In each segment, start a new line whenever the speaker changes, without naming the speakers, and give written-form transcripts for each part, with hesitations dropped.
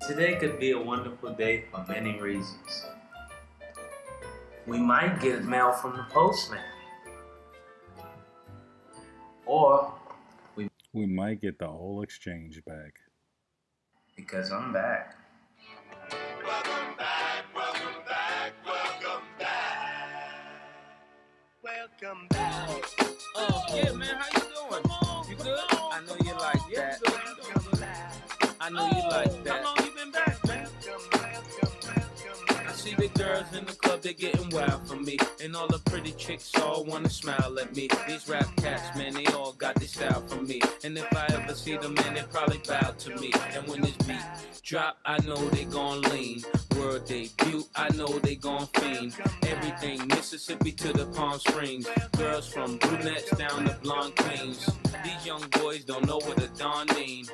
Today could be a wonderful day for many reasons. We might get mail from the postman, or
We might get the whole exchange back.
because I'm back.
Welcome back, welcome back, welcome back. Welcome back.
Yeah, man, how you doing? You good? I know you like that. I know you like that. How long you been back, man? I see the girls in the club, they're getting wild for me. And all the pretty chicks all wanna smile at me. These rap cats, man, they all got this style for me. And if I ever see them, man, they probably bow to me. And when this beat drop, I know they gon' lean. World debut, I know they gon' fiend. Everything Mississippi to the Palm Springs. Girls from brunettes down to blonde queens. These young boys don't know what a dawn mean.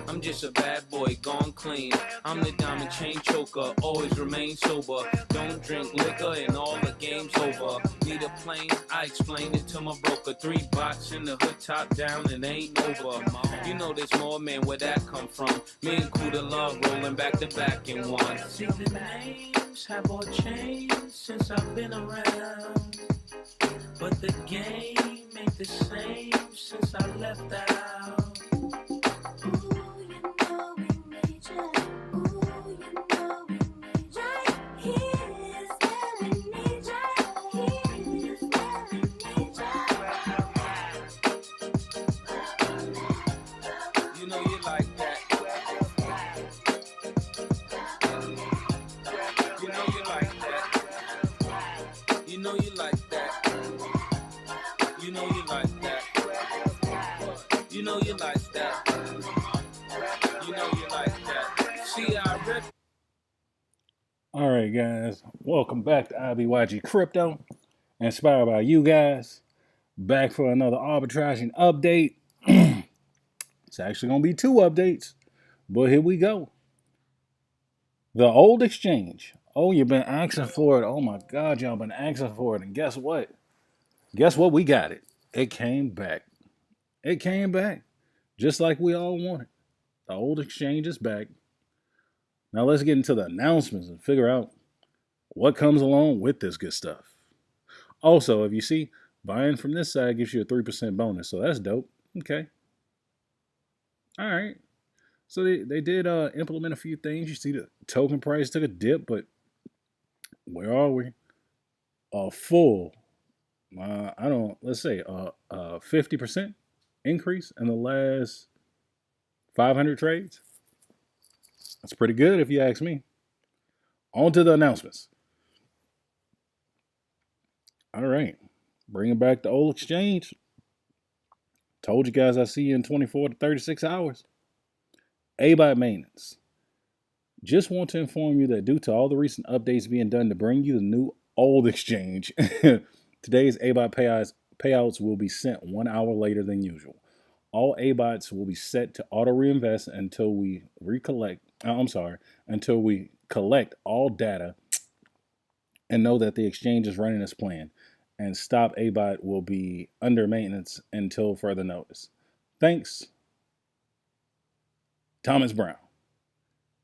I'm just a bad boy, gone clean. I'm the diamond chain choker, always remain sober. Don't drink liquor and all the game's over. Need a plane? I explained it to my broker. 3 box in the hood, top down, and ain't over. You know there's more, man, where that come from? Me and Kuda Love rolling back to back in one. See, the names have all changed since I've been around. But the game ain't the same since I left out.
All right, guys, welcome back to IBYG Crypto, inspired by you guys. Back for another arbitraging update. It's actually going to be 2 updates, but here we go. The old exchange. Oh, you've been asking for it. Oh my God, y'all been asking for it. And guess what? Guess what? We got it. It came back. It came back. Just like we all wanted. The old exchange is back. Now let's get into the announcements and figure out what comes along with this good stuff. Also, if you see, buying from this side gives you a 3% bonus. So that's dope. Okay. All right. So they did implement a few things. You see the token price took a dip, but where are we? A full, let's say a 50% increase in the last 500 trades. That's pretty good if you ask me. On to the announcements. All right. Bringing back the old exchange. Told you guys I see you in 24 to 36 hours. ABOT maintenance. Just want to inform you that due to all the recent updates being done to bring you the new old exchange, today's ABOT payouts will be sent 1 hour later than usual. All ABOTs will be set to auto reinvest until we until we collect all data and know that the exchange is running as planned. And stop ABOT will be under maintenance until further notice. Thanks, Thomas Brown.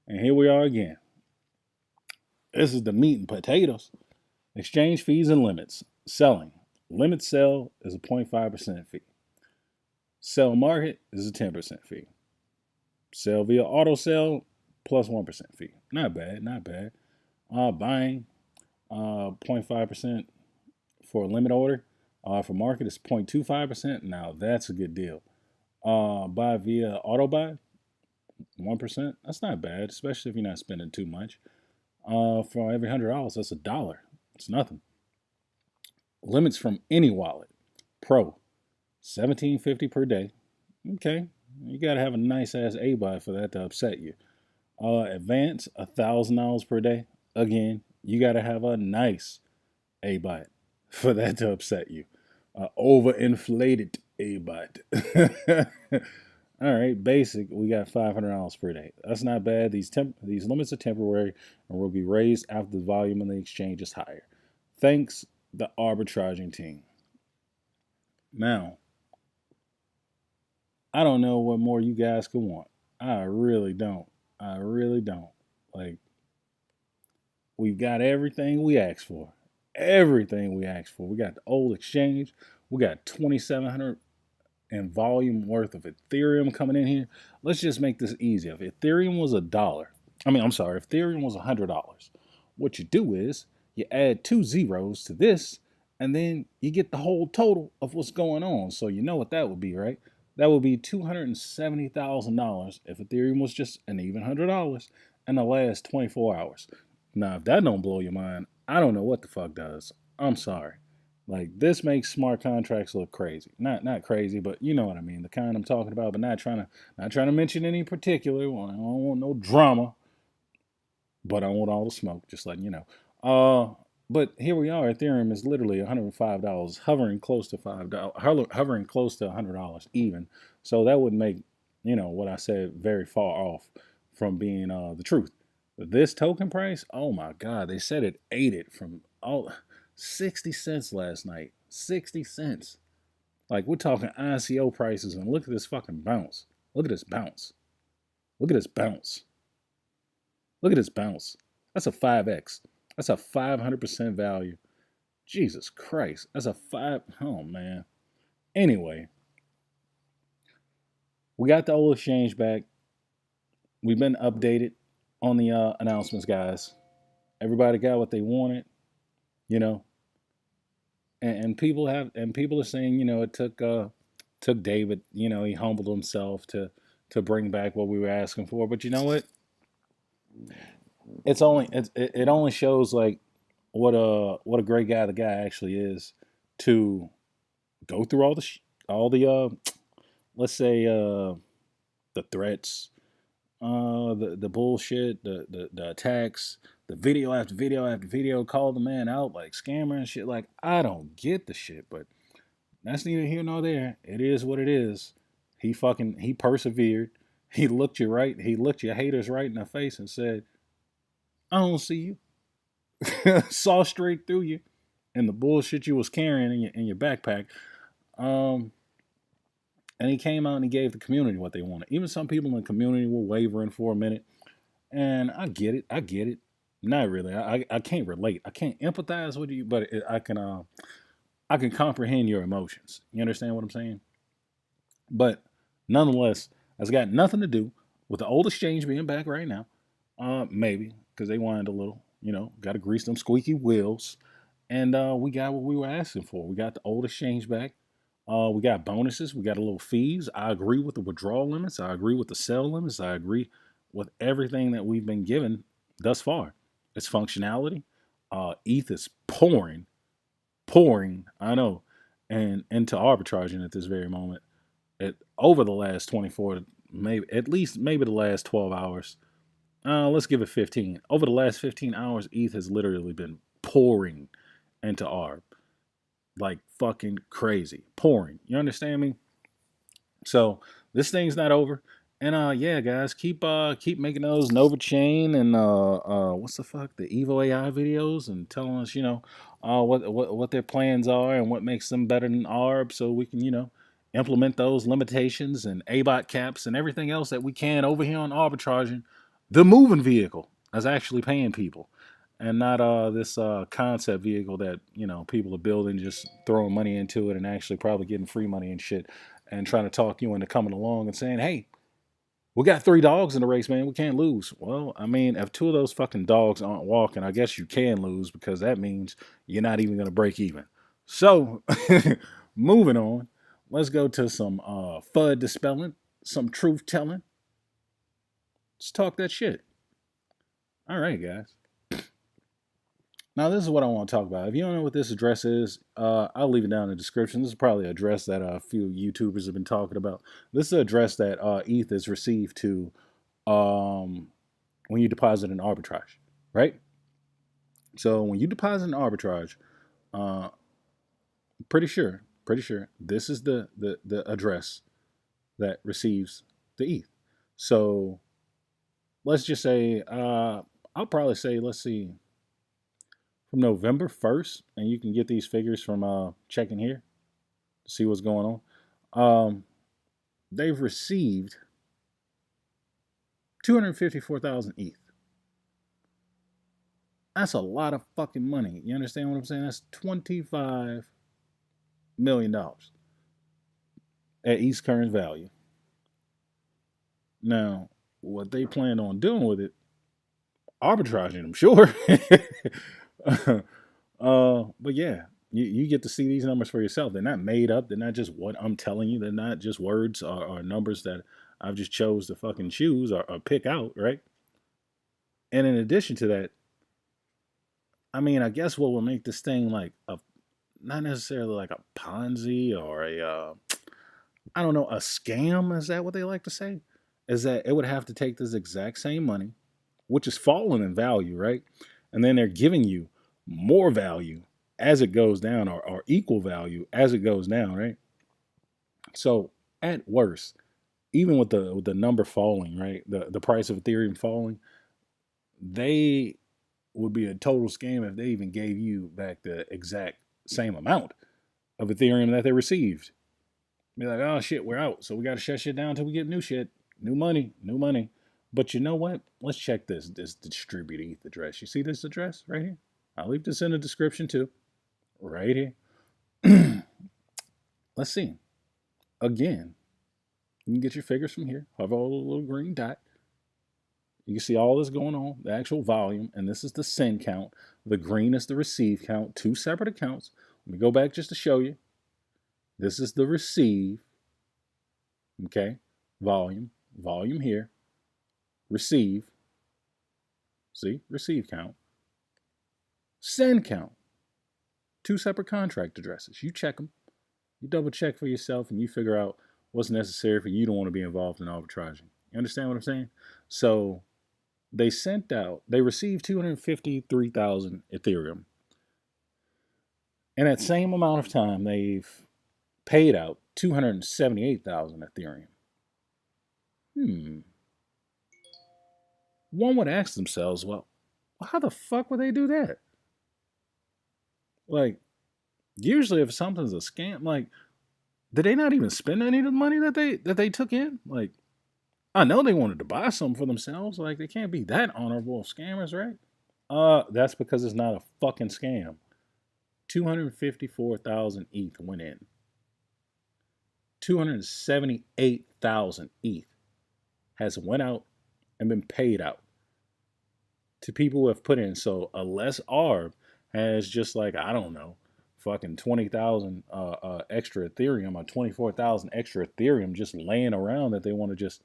And here we are again. This is the meat and potatoes. Exchange fees and limits. Selling. Limit sell is a 0.5% fee. Sell market is a 10% fee. Sell via auto sell plus 1% fee. Not bad, not bad. Buying 0.5% for a limit order. For market is 0.25%. Now that's a good deal. Buy via auto buy 1%. That's not bad, especially if you're not spending too much. For every $100, that's $1. It's nothing. Limits from any wallet. Pro, $17.50 per day. Okay, you gotta have a nice ass ABOT for that to upset you. Advance, $1,000 per day. Again, you gotta have a nice ABOT for that to upset you. Overinflated ABOT. All right, basic, we got $500 per day. That's not bad. These limits are temporary and will be raised after the volume in the exchange is higher. Thanks, the arbitraging team. Now, I don't know what more you guys could want. I really don't. I really don't. Like, we've got everything we asked for. Everything we asked for. We got the old exchange. We got 2,700 in volume worth of Ethereum coming in here. Let's just make this easy. If Ethereum was if Ethereum was $100, what you do is you add 2 zeros to this, and then you get the whole total of what's going on. So you know what that would be, right? That would be $270,000 if Ethereum was just an even $100 in the last 24 hours. Now, if that don't blow your mind, I don't know what the fuck does. I'm sorry. Like, this makes smart contracts look crazy. Not crazy, but you know what I mean. The kind I'm talking about, but not trying to mention any particular one. I don't want no drama, but I want all the smoke, just letting you know. But here we are. Ethereum is literally $105, hovering close to $5, hovering close to $100 even. So that would make, what I said very far off from being the truth. This token price, oh my God, they said it ate it from 60 cents last night. 60 cents. Like, we're talking ICO prices, and look at this fucking bounce. Look at this bounce. Look at this bounce. Look at this bounce. That's a 5x. That's a 500% value. Jesus Christ. That's a 5. Oh, man. Anyway, we got the old exchange back. We've been updated on the announcements, guys. Everybody got what they wanted, and people are saying, it took David, he humbled himself to bring back what we were asking for. But you know what? It only shows like what a great guy the guy actually is to go through all the let's say the threats, the bullshit, the attacks, the video after video after video, call the man out like scammer and shit. Like, I don't get the shit, but that's neither here nor there. It is what it is. He persevered. He looked your haters right in the face and said, I don't see you. Saw straight through you and the bullshit you was carrying in your backpack. And he came out and he gave the community what they wanted. Even some people in the community were wavering for a minute. And I get it. Not really. I can't relate. I can't empathize with you, but I can comprehend your emotions. You understand what I'm saying? But nonetheless, that's got nothing to do with the old exchange being back right now. Maybe because they whined a little. Got to grease them squeaky wheels, and we got what we were asking for. We got the old exchange back. We got bonuses. We got a little fees. I agree with the withdrawal limits. I agree with the sell limits. I agree with everything that we've been given thus far. Its functionality. ETH is pouring, I know, and into arbitraging at this very moment. Over the last 24, maybe the last 12 hours. Let's give it 15. Over the last 15 hours, ETH has literally been pouring into ARB. Like fucking crazy. Pouring. You understand me? So this thing's not over. And yeah, guys, keep making those Nova Chain and what's the fuck, the Evo AI videos, and telling us, what their plans are and what makes them better than ARB, so we can, implement those limitations and ABOT caps and everything else that we can over here on arbitraging. The moving vehicle that's actually paying people, and not this concept vehicle that people are building, just throwing money into it and actually probably getting free money and shit, and trying to talk you into coming along and saying, hey, we got 3 dogs in the race, man. We can't lose. Well, I mean, if 2 of those fucking dogs aren't walking, I guess you can lose, because that means you're not even going to break even. So, moving on. Let's go to some FUD dispelling, some truth telling. Let's talk that shit. All right, guys. Now, this is what I want to talk about. If you don't know what this address is, I'll leave it down in the description. This is probably an address that a few YouTubers have been talking about. This is an address that ETH is received to when you deposit in arbitrage, right? So when you deposit in arbitrage, pretty sure this is the address that receives the ETH. So let's just say, I'll probably say, let's see, from November 1st, and you can get these figures from checking here to see what's going on. They've received 254,000 ETH. That's a lot of fucking money. You understand what I'm saying? That's $25 million at ETH's current value. Now, what they planned on doing with it, arbitraging, I'm sure. But yeah, you get to see these numbers for yourself. They're not made up. They're not just what I'm telling you. They're not just words or numbers that I've just chose to fucking choose or pick out, right? And in addition to that, I mean, I guess what will make this thing like not necessarily like a Ponzi or I don't know, a scam, is that what they like to say? Is that it would have to take this exact same money, which is falling in value, right? And then they're giving you more value as it goes down or equal value as it goes down, right? So at worst, even with the number falling, right? The price of Ethereum falling, they would be a total scam if they even gave you back the exact same amount of Ethereum that they received. Be like, oh shit, we're out. So we got to shut shit down until we get new shit. New money. But you know what? Let's check this distributed ETH address. You see this address right here? I'll leave this in the description too. Right here. Let's see. Again, you can get your figures from here. Hover over the little green dot. You can see all this going on, the actual volume, and this is the send count. The green is the receive count, two separate accounts. Let me go back just to show you. This is the receive, okay, volume here, receive, see, receive count, send count, two separate contract addresses. You check them, you double check for yourself, and you figure out what's necessary for you to want to be involved in arbitraging. You understand what I'm saying? So they received 253,000 Ethereum. And at the same amount of time, they've paid out 278,000 Ethereum. One would ask themselves, well, how the fuck would they do that? Like, usually if something's a scam, like, did they not even spend any of the money that they took in? Like, I know they wanted to buy something for themselves. Like, they can't be that honorable of scammers, right? That's because it's not a fucking scam. 254,000 ETH went in. 278,000 ETH has went out and been paid out to people who have put in. So unless ARB has just like, I don't know, fucking 20,000 extra Ethereum or 24,000 extra Ethereum just laying around that they want to just,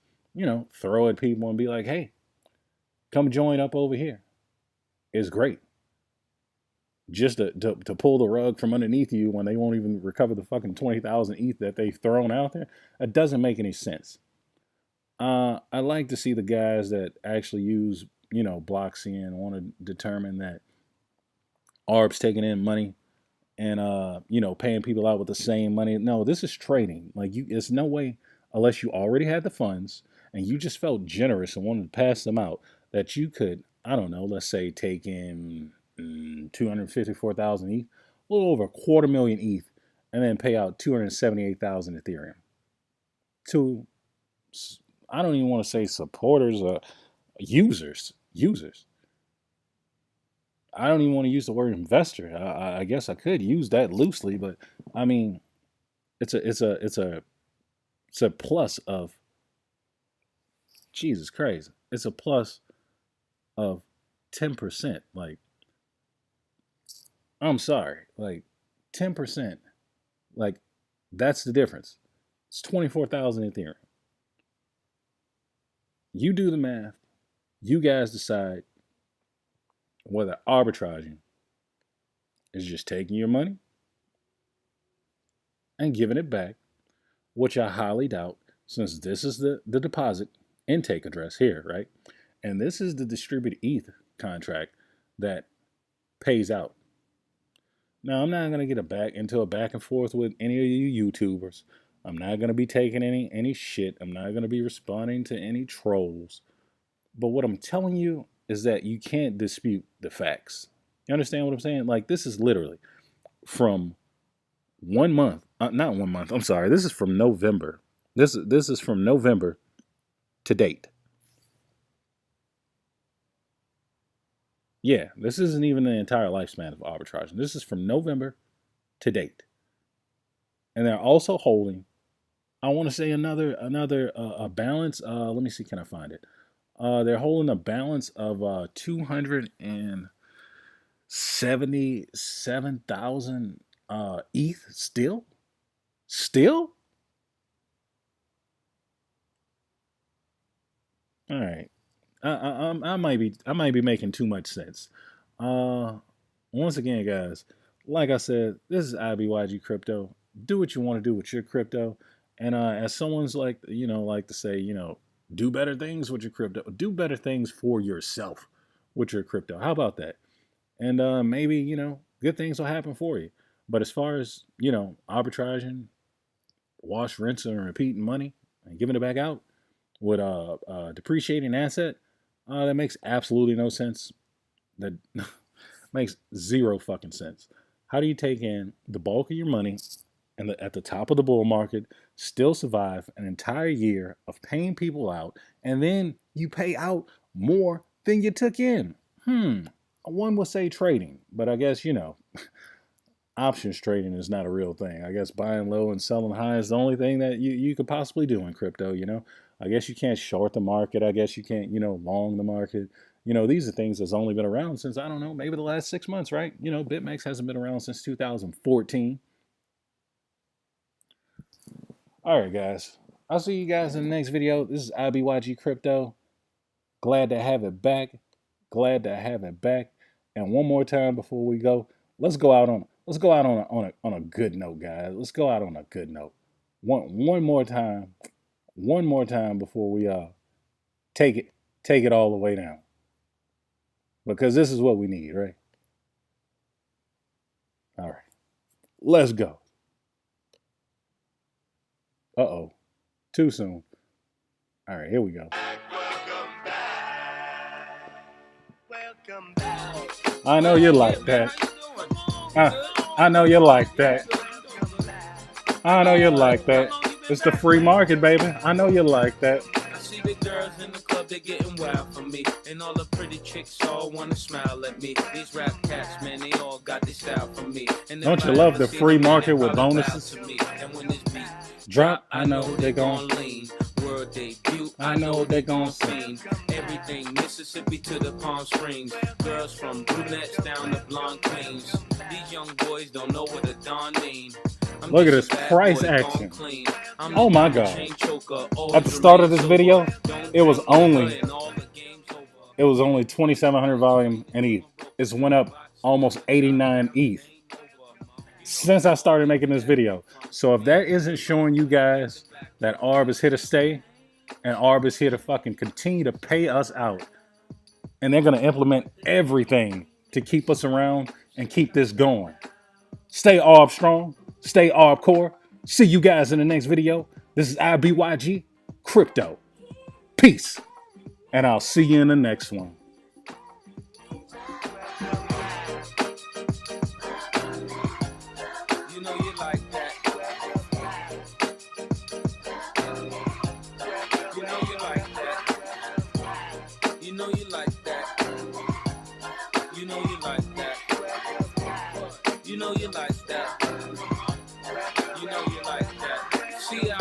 throw at people and be like, hey, come join up over here. It's great. Just to pull the rug from underneath you when they won't even recover the fucking 20,000 ETH that they've thrown out there. It doesn't make any sense. I like to see the guys that actually use, Blockchain and want to determine that ARB's taking in money and, paying people out with the same money. No, this is trading. Like, it's no way, unless you already had the funds and you just felt generous and wanted to pass them out, that you could, I don't know, let's say take in 254,000 ETH, a little over 250,000 ETH, and then pay out 278,000 Ethereum to, I don't even want to say supporters or users. I don't even want to use the word investor. I guess I could use that loosely, but I mean, it's a plus of, Jesus Christ, it's a plus of 10%. Like, I'm sorry, like 10%, like that's the difference. It's 24,000 Ethereum. You do the math. You guys decide whether arbitraging is just taking your money and giving it back, which I highly doubt, since this is the deposit intake address here, right? And this is the distributed ETH contract that pays out. Now, I'm not going to get into a back and forth with any of you YouTubers. I'm not going to be taking any shit. I'm not going to be responding to any trolls. But what I'm telling you is that you can't dispute the facts. You understand what I'm saying? Like, this is literally from 1 month. Not 1 month. I'm sorry. This is from November. This is from November to date. Yeah, this isn't even the entire lifespan of arbitrage. This is from November to date. And they're also holding, I want to say another a balance. Let me see, can I find it? They're holding a balance of 277,000 ETH still. Still? All right. I might be making too much sense. Once again, guys, like I said, this is IBYG crypto. Do what you want to do with your crypto, and as someone's like like to say, do better things with your crypto. Do better things for yourself with your crypto. How about that? And maybe good things will happen for you. But as far as arbitraging, wash, rinse, and repeating money and giving it back out with a depreciating asset, that makes absolutely no sense. That makes zero fucking sense. How do you take in the bulk of your money and at the top of the bull market, still survive an entire year of paying people out, and then you pay out more than you took in? One would say trading, but I guess options trading is not a real thing. I guess buying low and selling high is the only thing that you could possibly do in crypto. I guess you can't short the market. I guess you can't long the market. These are things that's only been around since, I don't know, maybe the last 6 months, right? BitMEX hasn't been around since 2014. All right, guys. I'll see you guys in the next video. This is IBYG Crypto. Glad to have it back. Glad to have it back. And one more time before we go, let's go out on a good note, guys. Let's go out on a good note. One more time before we take it all the way down. Because this is what we need, right? All right. Let's go. Uh-oh. Too soon. All right, here we go.
Welcome back.
I know you like that. I know you like that. I know you like that. It's the free market, baby. I know you like that.
I see the girls in the club, they getting wild for me. And all the pretty chicks all wanna smile at me. These rap cats, man, they all got this style for me. And
don't you love the free market with bonuses?
And when this beat
drop, I know they gon'
lean. World debut,
I know they gon' sing.
Everything Mississippi to the Palm Springs. Girls from brunettes down to blonde queens. These young boys don't know what a don mean.
Look at this price action. Oh my god. At the start of this video, it was only 2,700 volume and ETH. It's went up almost 89 ETH since I started making this video. So if that isn't showing you guys that ARB is here to stay and ARB is here to fucking continue to pay us out, and they're going to implement everything to keep us around and keep this going. Stay ARB strong. Stay ARB core. See you guys in the next video. This is IBYG Crypto. Peace. And I'll see you in the next one.